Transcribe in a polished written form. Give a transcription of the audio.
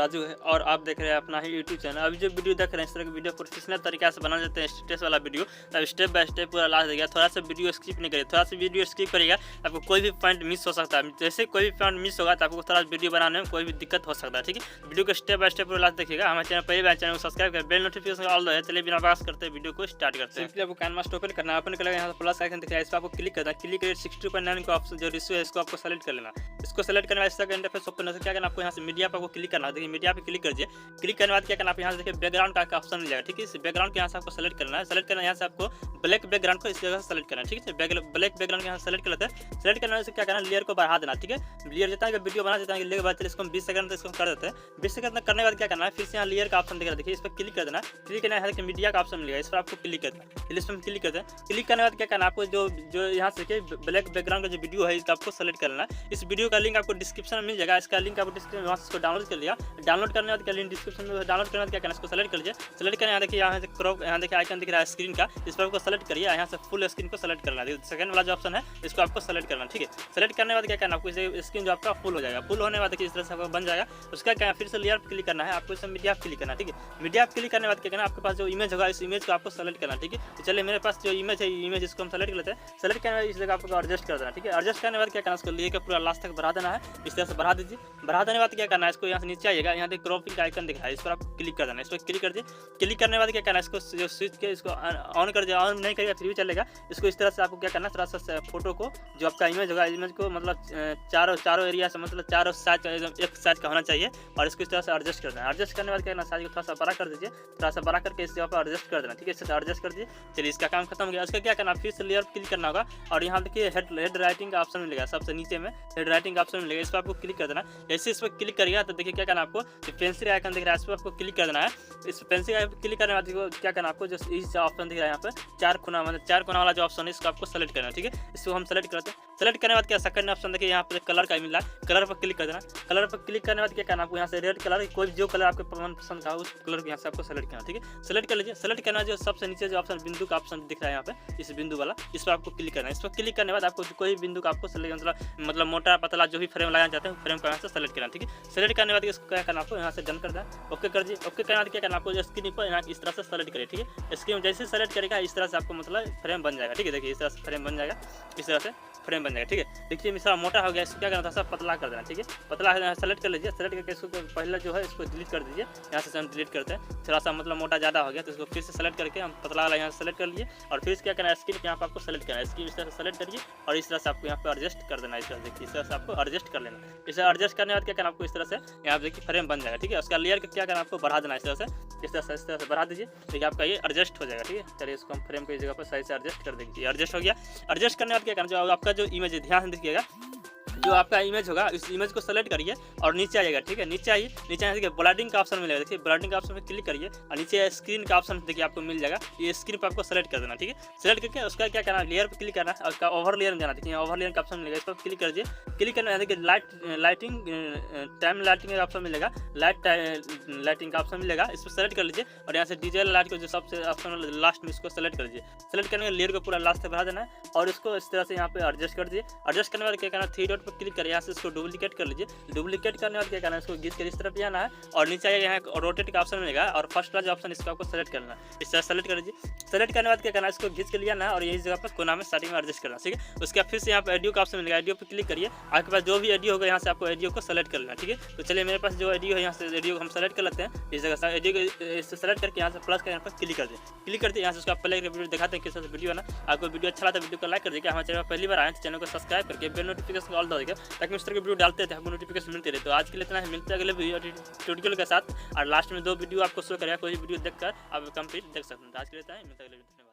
राजू है और आप देख रहे हैं अपना ही यूट्यूब चैनल। अभी जो वीडियो देख रहे हैं इस तरह की वीडियो प्रोफेशनल तरीके से बना देते हैं, स्टेटस वाला वीडियो। तब स्टेप बाय स्टेप पूरा लास्ट देगा, थोड़ा सा वीडियो स्किप नहीं करिए। थोड़ा सा वीडियो स्किप करेगा आपको कोई भी पॉइंट मिस हो सकता है। जैसे कोई भी पॉइंट मिस होगा तो आपको थोड़ा वीडियो बनाने में कोई भी दिक्कत हो सकता है। ठीक है, वीडियो को स्टेप बाय स्टेप पूरा लास्ट देखिएगा। हमारे चैनल पहले बार चैनल को सब्सक्राइब कर बेल नोटिफिकेशन ऑल है। चलिए बिना बात करते वीडियो को स्टार्ट करते हैं। आपको कैनवास ओपन करना है, ओपन करके यहाँ प्लस आइकन दिख रहा है, इस पर आपको क्लिक करना है। क्लिक करिए 62.9 का ऑप्शन जो रेशियो है इसको आपको सेलेक्ट कर लेना। इसको सेलेक्ट करना है, इस तरह का इंटरफेस ओपन होगा। क्या करना आपको यहाँ से मीडिया पर आपको क्लिक करना है। देखिए मीडिया पे क्लिक कीजिए। क्लिक करने के बाद क्या करना आप यहाँ से देखिए बैकग्राउंड का ऑप्शन मिल जाएगा। ठीक है, इस बैकग्राउंड के यहाँ से आपको सेलेक्ट करना है। सेलेक्ट करना है यहाँ से आपको ब्लैक बैकग्राउंड को इस जगह से सेलेक्ट करना है। ठीक है, ब्लैक बैकग्राउंड यहाँ सेलेक्ट कर लेते हैं। सेलेक्ट करने से क्या करना है लेयर को बढ़ा देना। ठीक है, लेयर जितना कि वीडियो बना देता है लेयर बाद इसको 20 सेकंड तक इसको कर देते हैं। 20 सेकंड तक करने के बाद क्या करना है फिर से यहाँ लेयर का ऑप्शन दिख रहा है, देखिए इस पर क्लिक कर देना। क्लिक करना है मीडिया का ऑप्शन मिलेगा, इस पर आपको क्लिक करना है। इस पर क्लिक करते हैं। क्लिक करने के बाद क्या करना है आपको जो यहाँ से देखिए ब्लैक बैकग्राउंड का जो वीडियो है इसका आपको सेलेक्ट करना है। इस वीडियो का लिंक आपको डिस्क्रिप्शन में मिल जाएगा। इसका लिंक आपको डिस्क्रिप्शन वहाँ से इसको डाउनलोड कर लिया। डाउनलोड करने के बाद क्या लिंक डिस्क्रिप्शन में डाउनलोड करने के बाद क्या करना है इसको सेलेक्ट कर लीजिए। सेलेक्ट करने देखिए यहाँ से क्रॉप यहाँ देखिए आइकन दिख रहा है स्क्रीन का, इस पर आपको सेलेक्ट करिए। यहाँ से फुल स्क्रीन को सेलेक्ट करना है। सेकंड वाला जो ऑप्शन है इसको आपको सेलेक्ट करना। ठीक है, सेलेक्ट करने के बाद क्या करना आपको स्क्रीन जो आपका फुल हो जाएगा। फुल होने के बाद देखिए इस तरह से आपको बन जाएगा। उसका क्या फिर से लेयर पर क्लिक करना है, आपको इसमें मीडिया पर क्लिक करना है। ठीक है, मीडिया पर क्लिक करने के बाद क्या करना आपके पास जो इमेज होगा इस इमेज को आपको सेलेक्ट करना है। ठीक है, तो चलिए मेरे पास जो इमेज है इमेज इसको हम सेलेक्ट कर लेते हैं। सेलेक्ट करने के बाद इस जगह आपको एडजस्ट कर देना। ठीक है, एडजस्ट करने के बाद क्या करना इसको लेकर पूरा लास्ट तक बढ़ा देना है। इस तरह से बढ़ा दीजिए। बढ़ा देने के बाद क्या करना है इसको यहाँ से नीचे आइएगा, यहाँ देखिए क्रॉपिंग का आइकन दिख रहा है, इस पर आपको क्लिक कर देना है। इस पर क्लिक कर दिए। क्लिक करने के बाद क्या करना है इसको जो स्विच के इसको ऑन कर दिए। ऑन नहीं करेगा फिर भी चलेगा। इसको इस तरह से आपको क्या करना है थोड़ा सा फोटो को जो आपका इमेज होगा इमेज को मतलब चारों एरिया से मतलब चारों साइज एक साइज का होना चाहिए और इसको इस तरह से एडजस्ट कर देना। एडजस्ट करने के बाद क्या करना साइज को थोड़ा सा बड़ा कर दीजिए। थोड़ा सा बड़ा करके इस जगह पर एडजस्ट कर देना। ठीक है, इससे एडजस्ट कर दीजिए। चलिए इसका काम खत्म हो गया। उसका क्या करना फिर से लेयर पर क्लिक करना होगा और यहाँ देखिए हेड राइटिंग का ऑप्शन मिलेगा, सबसे नीचे में हेड राइटिंग का ऑप्शन मिलेगा, इस पर आपको क्लिक कर देना। जैसे इस पर क्लिक करिएगा तो देखिए क्या करना आपको पेंसिल आइकन दिख रहा है, इस पर आपको क्लिक कर देना है। इस पेंसिल आइकन क्लिक करने के बाद क्या करना आपको जो इस ऑप्शन दिख रहा है यहाँ पर चार कोना वाला जो ऑप्शन है इसको आपको सेलेक्ट करना है। ठीक है, इसको हम सेलेक्ट करते हैं। सेलेक्ट करने के बाद क्या सेकंड ऑप्शन देखिए यहाँ पर कलर का मिला है, कलर पर क्लिक कर देना। कलर पर क्लिक करने के बाद क्या करना आपको यहाँ से रेड कलर कोई जो कलर आपके पसंद का उस कलर को यहाँ से आपको सेलेक्ट करना। ठीक है, सेलेक्ट कर लीजिए। सेलेक्ट करना जो सबसे नीचे जो ऑप्शन बिंदु का ऑप्शन दिख रहा है यहाँ पे इस बिंदु वाला, इस पर आपको क्लिक करना है। इस पर क्लिक करने के बाद आपको कोई बिंदु का आपको सेलेक्ट मतलब मोटा पतला जो भी फ्रेम लगाना चाहते हैं फ्रेम को यहाँ से सेलेक्ट करना। ठीक है, सेलेक्ट करने के बाद इसको क्या करना आपको यहाँ से डन कर देना। ओके कर दिए। ओके करने के बाद क्या करना आपको स्क्रीन पर यहाँ इस तरह से सेलेक्ट करिए। ठीक है, स्क्रीन जैसे सेलेक्ट करेगा इस तरह से आपको मतलब फ्रेम बन जाएगा। ठीक है, देखिए इस तरह से फ्रेम बन जाएगा, इस तरह से फ्रेम बन जाएगा। ठीक है, देखिए मिश्रा मोटा हो गया, इसको क्या करना था सब पतला कर देना। ठीक है, पतला सेलेक्ट कर लीजिए। सेलेक्ट करके इसको पहले जो है इसको डिलीट कर दीजिए। यहाँ से हम डिलीट करते हैं, थोड़ा सा मतलब मोटा ज़्यादा हो गया तो इसको फिर से सेलेक्ट करके हम पतला वाला यहाँ से सेलेक्ट कर लिए और फिर क्या करना है स्क्रीन यहाँ पर आपको सेलेक्ट करना है। स्क्रीन इस तरह से सेलेक्ट करिए और इस तरह से आपको यहाँ पर एडजस्ट कर देना। इस तरह देखिए इस तरह से आपको एडजस्ट कर लेना। इसे एडजस्ट करने के बाद क्या करना आपको इस तरह से यहाँ देखिए फ्रेम बन जाएगा। ठीक है, उसका लेयर क्या करना आपको बढ़ा देना इस तरह से बढ़ा दीजिए। देखिए आपका ये एडजस्ट हो जाएगा। ठीक है, चलिए इसको हम फ्रेम की जगह पर सही से एडजस्ट कर देंगे। एडजस्ट हो गया। एडजस्ट करने के बाद क्या करना जो आपका जो इमेज है ध्यान देखिएगा, जो आपका इमेज होगा इस इमेज को सेलेक्ट करिए और नीचे आइएगा। ठीक है, नीचे आइए। नीचे देखिए ब्लडिंग का ऑप्शन मिलेगा, देखिए ब्लडिंग का ऑप्शन पे क्लिक करिए और नीचे स्क्रीन का ऑप्शन देखिए आपको मिल जाएगा। ये स्क्रीन पर आपको सेलेक्ट कर देना। ठीक है, सेलेक्ट करके उसका क्या करना लेयर पर क्लिक करना और उसका ओवर लेयर में जाना। देखिए ओवर लेयर का ऑप्शन मिलेगा, इस पर क्लिक कर दीजिए। क्लिक करना देखिए लाइटिंग टाइम लाइटिंग का ऑप्शन मिलेगा, लाइटिंग का ऑप्शन मिलेगा, इस पर सेलेक्ट कर लीजिए और यहाँ से डिजिटल लाइट को जो सबसे ऑप्शन लास्ट में इसको सेलेक्ट कर लीजिए। सेलेक्ट करने के लेयर को पूरा लास्ट से बढ़ा देना है और इसको इस तरह से यहाँ पे एडजस्ट कर दीजिए। एडजस्ट करने के बाद क्या करना 3 डॉट पर क्लिक करिए, यहाँ से इसको डुप्लीकेट कर लीजिए। डुप्लीकेट करने के बाद क्या करना है इसको घिस कर इस तरफ आना है और नीचे आइए यहाँ रोटेट का ऑप्शन मिलेगा और फर्स्ट वाला जो ऑप्शन इसको आपको सेलेक्ट करना है। इस तरह सेलेक्ट कर लीजिए। सेलेक्ट करने के बाद क्या करना है इसको घिस के लिया ना और यही जगह पर कोना में स्टार्टिंग में एडजस्ट करना। ठीक है, उसके बाद फिर से यहाँ पर ऑडियो का ऑप्शन मिलेगा, ऑडियो पर क्लिक करिए। आपके पास जो भी ऑडियो होगा यहाँ से आपको ऑडियो को सेलेक्ट कर लेना। ठीक है, तो चलिए मेरे पास जो ऑडियो है यहाँ से ऑडियो को हम सेलेक्ट कर लेते हैं। इस जगह से ऑडियो को सेलेक्ट करके यहाँ से प्लस का यहाँ पर क्लिक कर दिए। क्लिक करते यहाँ से उसका प्ले वीडियो दिखाते हैं किस तरह से वीडियो है ना। आपको वीडियो अच्छा लगा तो वीडियो को लाइक कर दीजिए। हमारे चैनल पहली बार आए तो चैनल को सब्सक्राइब करके बेल नोटिफिकेशन ऑल दे दीजिए ताकि इस तरह की वीडियो डालते थे आपको नोटिफिकेशन मिलते रहे। तो आज के लिए इतना ही, मिलते हैं अगले वीडियो ट्यूटोरियल के साथ और लास्ट में 2 वीडियो आपको शो करेगा, कोई वीडियो देखकर आप कंप्लीट देख सकते हैं। तो आज के लिए इतना ही, मिलते हैं अगले वीडियो।